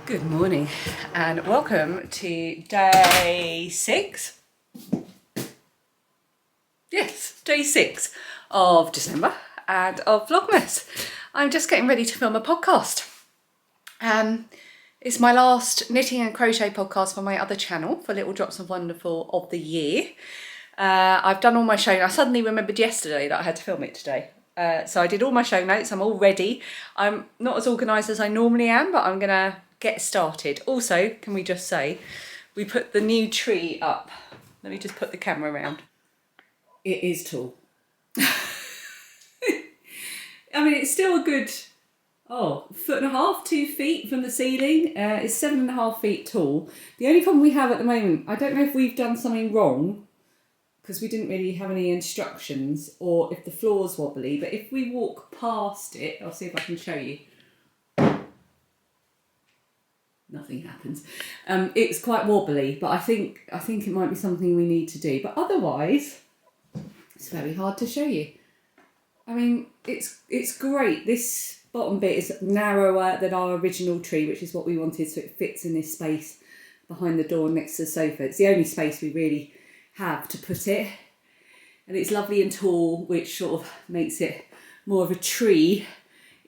Good morning and welcome to day 6. Yes, day 6 of December and of Vlogmas. I'm just getting ready to film a podcast. It's my last knitting and crochet podcast for my other channel for Little Drops of Wonderful of the year. I've done all my show notes. I suddenly remembered yesterday that I had to film it today. So I did all my show notes, I'm all ready. I'm not as organised as I normally am, but I'm gonna get started. Also, can we just say, we put the new tree up. Let me just put the camera around. It is tall. I mean, it's still a good, 1.5 to 2 feet from the ceiling. It's 7.5 feet tall. The only problem we have at the moment, I don't know if we've done something wrong, because we didn't really have any instructions, or if the floor's wobbly, but if we walk past it, I'll see if I can show you. Nothing happens. It's quite wobbly, but I think it might be something we need to do. But otherwise, it's very hard to show you. I mean, it's great. This bottom bit is narrower than our original tree, which is what we wanted, so it fits in this space behind the door next to the sofa. It's the only space we really have to put it. And it's lovely and tall, which sort of makes it more of a tree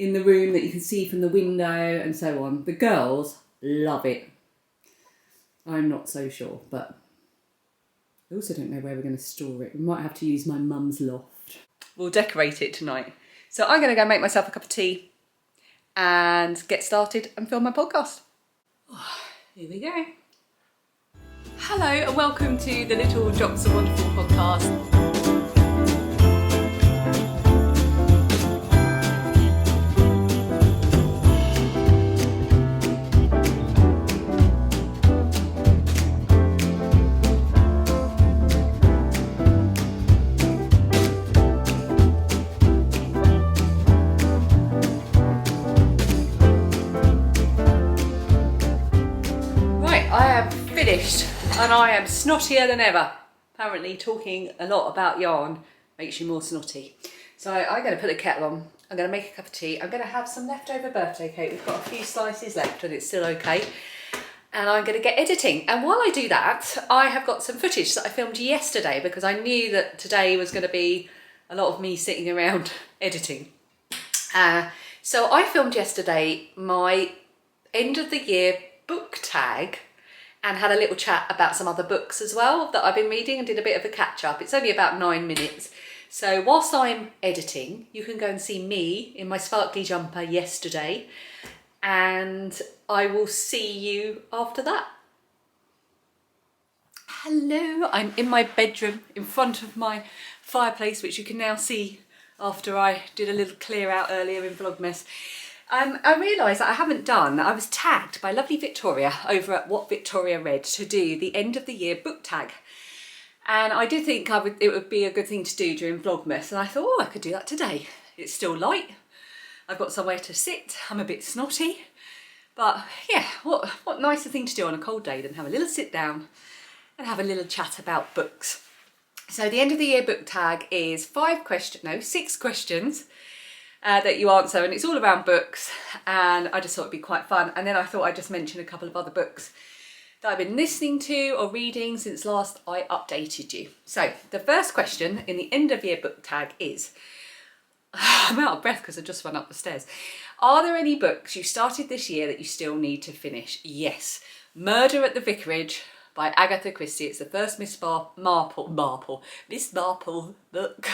in the room that you can see from the window and so on. The girls love it. I'm not so sure, but I also don't know where we're going to store it. We might have to use my mum's loft. We'll decorate it tonight. So I'm going to go make myself a cup of tea and get started and film my podcast. Here we go. Hello and welcome to the Little Drops of Wonderful podcast. Finished, and I am snottier than ever. Apparently talking a lot about yarn makes you more snotty. So I'm going to put the kettle on, I'm going to make a cup of tea, I'm going to have some leftover birthday cake. We've got a few slices left and it's still okay. And I'm going to get editing. And while I do that, I have got some footage that I filmed yesterday because I knew that today was going to be a lot of me sitting around editing. So I filmed yesterday my end of the year book tag and had a little chat about some other books as well that I've been reading and did a bit of a catch up. It's only about 9 minutes. So whilst I'm editing, you can go and see me in my sparkly jumper yesterday, and I will see you after that. Hello, I'm in my bedroom in front of my fireplace, which you can now see after I did a little clear out earlier in Vlogmas. I realised that I was tagged by lovely Victoria over at What Victoria Read to do the end of the year book tag. And I did think it would be a good thing to do during Vlogmas, and I thought, I could do that today. It's still light, I've got somewhere to sit, I'm a bit snotty, but yeah, what nicer thing to do on a cold day than have a little sit down and have a little chat about books. So the end of the year book tag is 6 questions that you answer, and it's all around books, and I just thought it'd be quite fun. And then I thought I'd just mention a couple of other books that I've been listening to or reading since last I updated you. So the first question in the end of year book tag is, I'm out of breath because I just run up the stairs. Are there any books you started this year that you still need to finish? Yes. Murder at the Vicarage by Agatha Christie. It's the first Miss Marple book.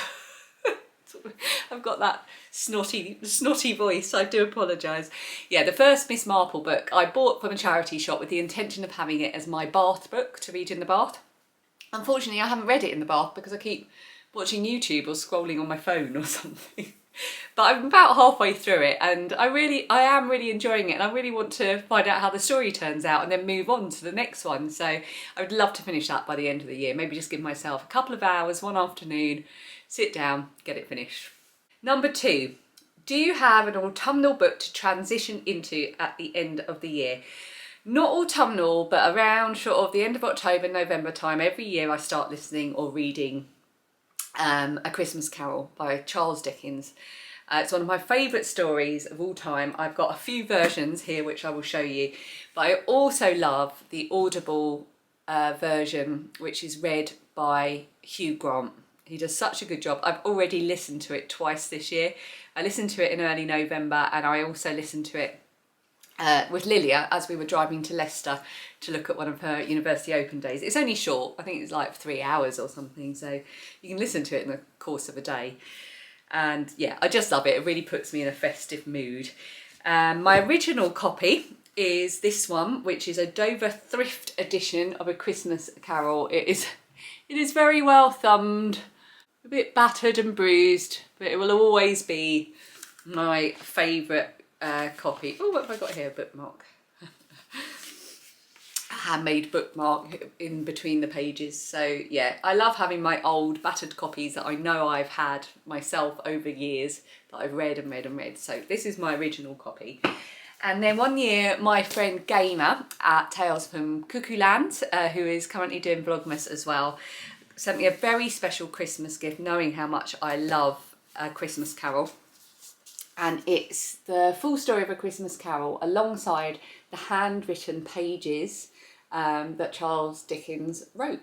I've got that snotty voice, I do apologise. Yeah, the first Miss Marple book I bought from a charity shop with the intention of having it as my bath book to read in the bath. Unfortunately, I haven't read it in the bath because I keep watching YouTube or scrolling on my phone or something. But I'm about halfway through it, and I am really enjoying it, and I really want to find out how the story turns out and then move on to the next one. So I would love to finish that by the end of the year. Maybe just give myself a couple of hours, one afternoon, sit down, get it finished. Number 2, do you have an autumnal book to transition into at the end of the year? Not autumnal, but around sort of the end of October, November time, every year I start listening or reading A Christmas Carol by Charles Dickens. It's one of my favourite stories of all time. I've got a few versions here which I will show you, but I also love the Audible version, which is read by Hugh Grant. He does such a good job. I've already listened to it twice this year. I listened to it in early November, and I also listened to it with Lilia as we were driving to Leicester to look at one of her university open days. It's only short, I think it's like 3 hours or something, so you can listen to it in the course of a day. And yeah, I just love it. It really puts me in a festive mood. My original copy is this one, which is a Dover thrift edition of A Christmas Carol. It is very well thumbed, a bit battered and bruised, but it will always be my favourite copy. Oh, what have I got here? A bookmark. A handmade bookmark in between the pages. So yeah, I love having my old battered copies that I know I've had myself over years, that I've read and read and read. So this is my original copy. And then one year, my friend Gamer at Tales from Cuckoo Land, who is currently doing Vlogmas as well, sent me a very special Christmas gift, knowing how much I love A Christmas Carol. And it's the full story of A Christmas Carol alongside the handwritten pages that Charles Dickens wrote.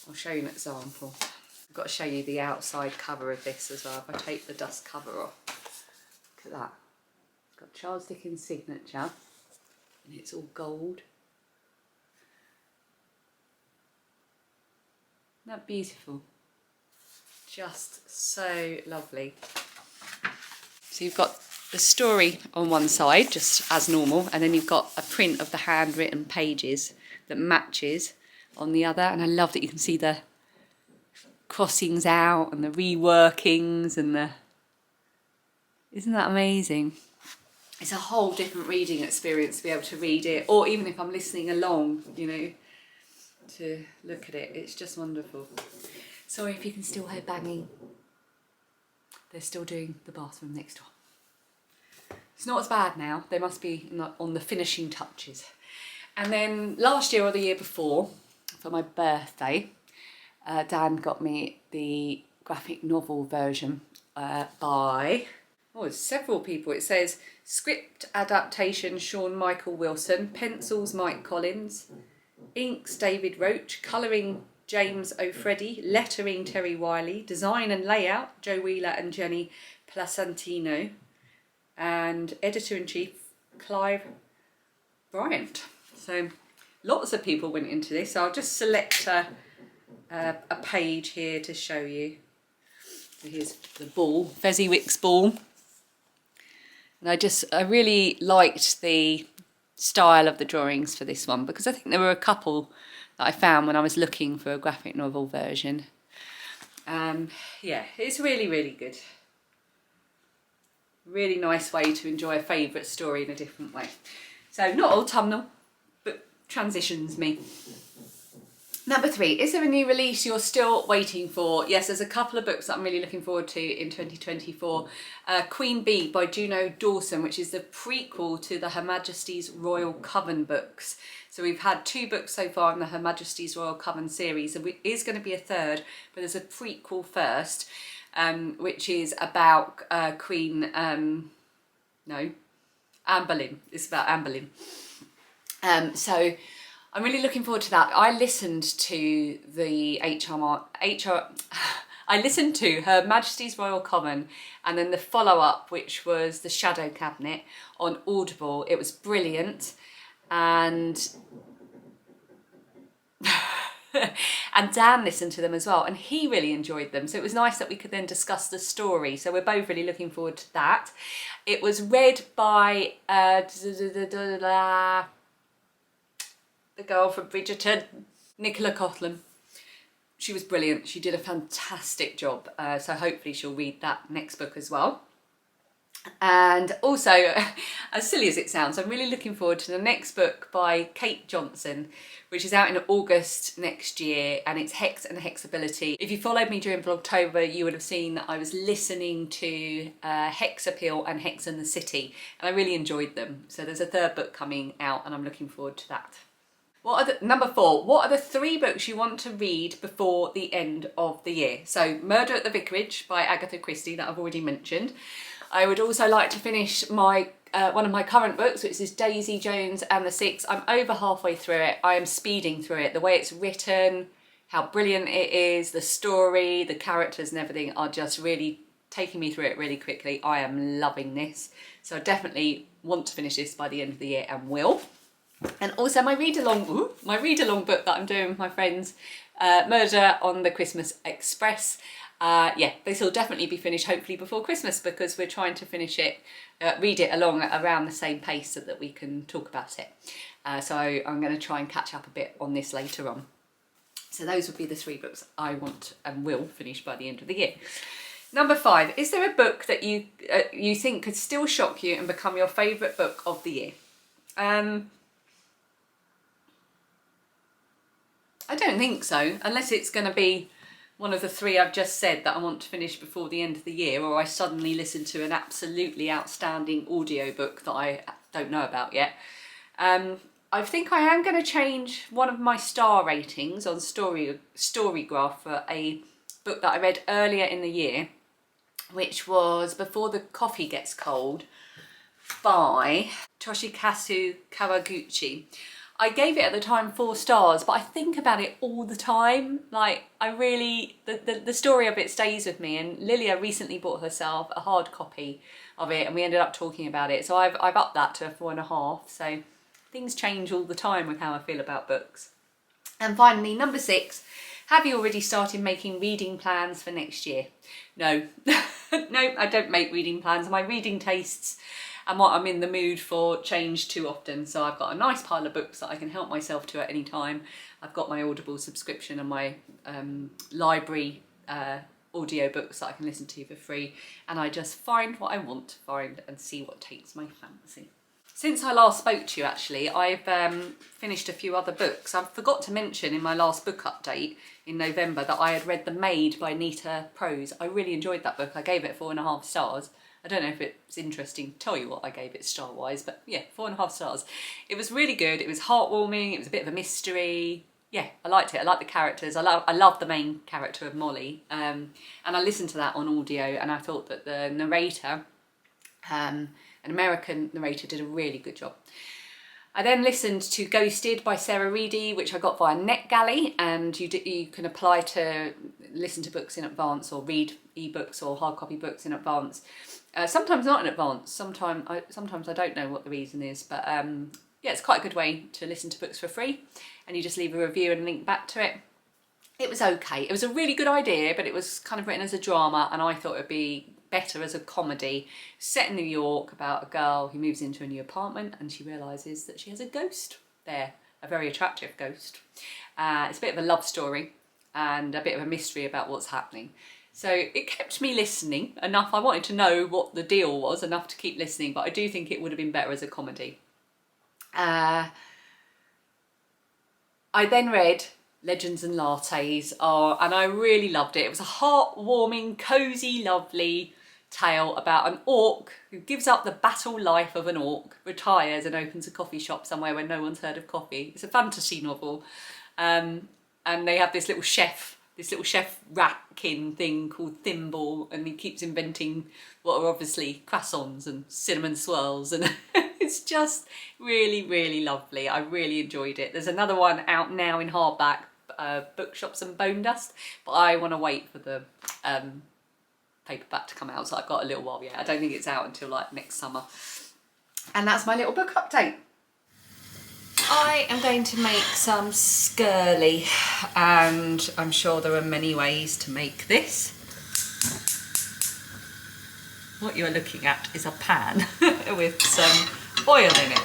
I'll show you an example. I've got to show you the outside cover of this as well. If I take the dust cover off, look at that. It's got Charles Dickens' signature and it's all gold. Isn't that beautiful? Just so lovely. So you've got the story on one side, just as normal, and then you've got a print of the handwritten pages that matches on the other. And I love that you can see the crossings out and the reworkings and the... Isn't that amazing? It's a whole different reading experience to be able to read it, or even if I'm listening along, you know, to look at it. It's just wonderful. Sorry if you can still hear banging. They're still doing the bathroom next door. It's not as bad now. They must be on the finishing touches. And then last year or the year before, for my birthday, Dan got me the graphic novel version by, it's several people. It says script adaptation Sean Michael Wilson, pencils Mike Collins, inks David Roach, colouring James O'Freddy, lettering Terry Wiley, design and layout Joe Wheeler and Jenny Placentino, and editor-in-chief Clive Bryant. So lots of people went into this. So I'll just select a page here to show you. So here's the ball, Fezziwig's ball. And I really liked the style of the drawings for this one, because I think there were a couple that I found when I was looking for a graphic novel version. Yeah, it's really, really good. Really nice way to enjoy a favourite story in a different way. So not autumnal, but transitions me. Number 3, is there a new release you're still waiting for? Yes, there's a couple of books that I'm really looking forward to in 2024. Queen Bee by Juno Dawson, which is the prequel to the Her Majesty's Royal Coven books. So we've had 2 books so far in the Her Majesty's Royal Coven series. There is going to be a third, but there's a prequel first, which is about Queen, Anne Boleyn. It's about Anne Boleyn. So I'm really looking forward to that. I listened to I listened to Her Majesty's Royal Coven, and then the follow-up, which was The Shadow Cabinet, on Audible. It was brilliant, and and Dan listened to them as well, and he really enjoyed them. So it was nice that we could then discuss the story. So we're both really looking forward to that. It was read by the girl from Bridgerton, Nicola Coughlan. She was brilliant. She did a fantastic job. So hopefully she'll read that next book as well. And also, as silly as it sounds, I'm really looking forward to the next book by Kate Johnson, which is out in August next year, and it's Hex and Hexability. If you followed me during Vlogtober, you would have seen that I was listening to Hex Appeal and Hex and the City, and I really enjoyed them. So there's a third book coming out, and I'm looking forward to that. Number 4, what are the 3 books you want to read before the end of the year? So Murder at the Vicarage by Agatha Christie, that I've already mentioned. I would also like to finish my one of my current books, which is Daisy Jones and the Six. I'm over halfway through it. I am speeding through it. The way it's written, how brilliant it is, the story, the characters and everything are just really taking me through it really quickly. I am loving this. So I definitely want to finish this by the end of the year and will. And also my read-along book that I'm doing with my friends, Murder on the Christmas Express. Yeah, this will definitely be finished hopefully before Christmas, because we're trying to finish it, read it along around the same pace so that we can talk about it. So I'm going to try and catch up a bit on this later on. So those would be the 3 books I want and will finish by the end of the year. Number 5, is there a book that you think could still shock you and become your favourite book of the year? I don't think so, unless it's going to be one of the 3 I've just said that I want to finish before the end of the year, or I suddenly listen to an absolutely outstanding audiobook that I don't know about yet. I think I am going to change one of my star ratings on Storygraph for a book that I read earlier in the year, which was Before the Coffee Gets Cold by Toshikazu Kawaguchi. I gave it at the time 4 stars, but I think about it all the time. Like, I really, the story of it stays with me, and Lilia recently bought herself a hard copy of it and we ended up talking about it. So I've upped that to a 4.5. So things change all the time with how I feel about books. And finally, number 6, have you already started making reading plans for next year? No, no, I don't make reading plans. My reading tastes and what I'm in the mood for change too often. So I've got a nice pile of books that I can help myself to at any time. I've got my Audible subscription and my library audio books that I can listen to for free. And I just find what I want to find and see what takes my fancy. Since I last spoke to you, actually, I've finished a few other books. I forgot to mention in my last book update in November that I had read The Maid by Nita Prose. I really enjoyed that book. I gave it 4.5 stars. I don't know if it's interesting to tell you what I gave it star-wise, but yeah, 4.5 stars. It was really good. It was heartwarming. It was a bit of a mystery. Yeah, I liked it. I liked the characters. I love the main character of Molly. And I listened to that on audio, and I thought that the narrator, an American narrator, did a really good job. I then listened to Ghosted by Sarah Reedy, which I got via NetGalley, and you can apply to listen to books in advance or read ebooks or hard copy books in advance. Sometimes not in advance. Sometimes I don't know what the reason is, but yeah, it's quite a good way to listen to books for free, and you just leave a review and link back to it. It was okay. It was a really good idea, but it was kind of written as a drama, and I thought it would be better as a comedy set in New York about a girl who moves into a new apartment and she realises that she has a ghost there, a very attractive ghost. It's a bit of a love story and a bit of a mystery about what's happening. So it kept me listening enough. I wanted to know what the deal was, enough to keep listening, but I do think it would have been better as a comedy. I then read Legends and Lattes, and I really loved it. It was a heartwarming, cosy, lovely tale about an orc who gives up the battle life of an orc, retires and opens a coffee shop somewhere where no one's heard of coffee. It's a fantasy novel, and they have this little chef ratkin thing called Thimble, and he keeps inventing what are obviously croissants and cinnamon swirls, and it's just really, really lovely. I really enjoyed it. There's another one out now in hardback, Bookshops and Bone Dust, but I want to wait for the paperback to come out, so I've got a little while yet. I don't think it's out until like next summer. And that's my little book update. I am going to make some Skirlie, and I'm sure there are many ways to make this. What you're looking at is a pan with some oil in it.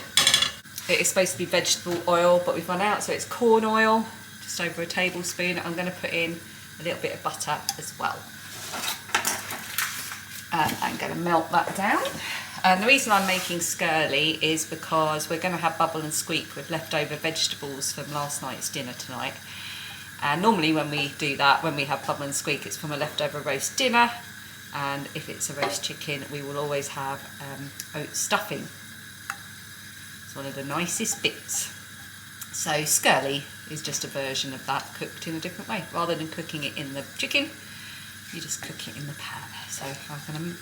It is supposed to be vegetable oil, but we've run out, so it's corn oil, just over a tablespoon. I'm going to put in a little bit of butter as well. I'm going to melt that down. And the reason I'm making Skirlie is because we're going to have Bubble and Squeak with leftover vegetables from last night's dinner tonight. And normally when we do that, when we have Bubble and Squeak, it's from a leftover roast dinner. And if it's a roast chicken, we will always have oat stuffing. It's one of the nicest bits. So Skirlie is just a version of that cooked in a different way. Rather than cooking it in the chicken, you just cook it in the pan. So I'm going to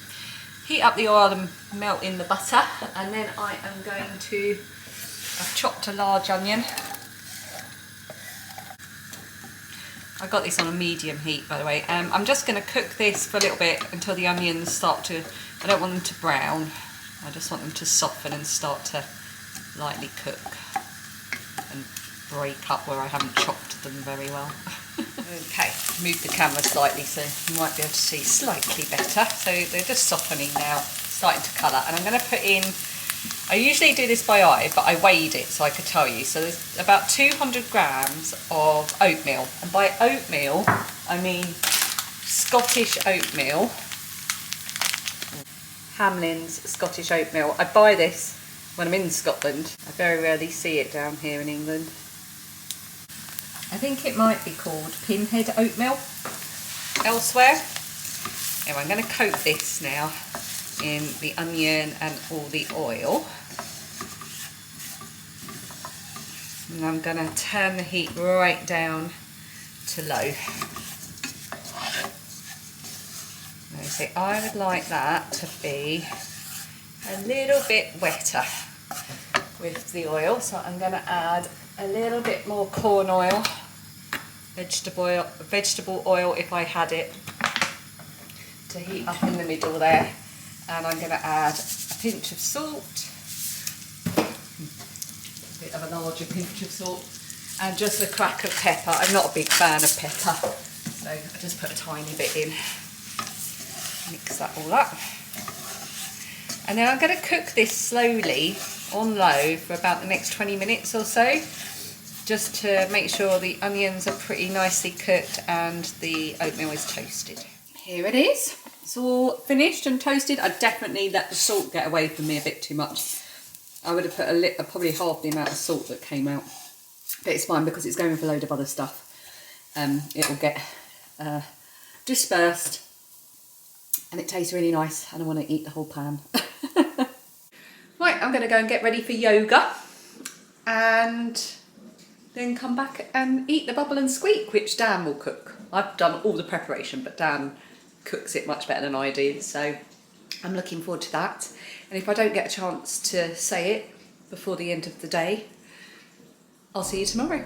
heat up the oil and melt in the butter, and then I am going to, I've chopped a large onion. I got this on a medium heat, by the way. I'm just going to cook this for a little bit until the onions start to, I don't want them to brown, I just want them to soften and start to lightly cook and break up where I haven't chopped them very well. Okay, move the camera slightly so you might be able to see slightly better. So they're just softening now, starting to colour, and I'm going to put in, I usually do this by eye, but I weighed it so I could tell you. So there's about 200 grams of oatmeal, and by oatmeal I mean Scottish oatmeal, Hamlin's Scottish oatmeal. I buy this when I'm in Scotland. I very rarely see it down here in England. I think it might be called pinhead oatmeal elsewhere. Anyway, I'm going to coat this now in the onion and all the oil. And I'm going to turn the heat right down to low. So I would like that to be a little bit wetter with the oil, so I'm going to add a little bit more corn oil, vegetable oil if I had it, to heat up in the middle there, and I'm going to add a pinch of salt, a bit of a larger pinch of salt, and just a crack of pepper. I'm not a big fan of pepper, so I just put a tiny bit in. Mix that all up, and then I'm going to cook this slowly on low for about the next 20 minutes or so, just to make sure the onions are pretty nicely cooked and the oatmeal is toasted. Here it is, it's all finished and toasted. I definitely let the salt get away from me a bit too much. I would have put probably half the amount of salt that came out, but it's fine because it's going with a load of other stuff. It will get dispersed. And it tastes really nice, and I want to eat the whole pan. Right, I'm going to go and get ready for yoga and then come back and eat the bubble and squeak, which Dan will cook. I've done all the preparation, but Dan cooks it much better than I do, so I'm looking forward to that. And if I don't get a chance to say it before the end of the day, I'll see you tomorrow.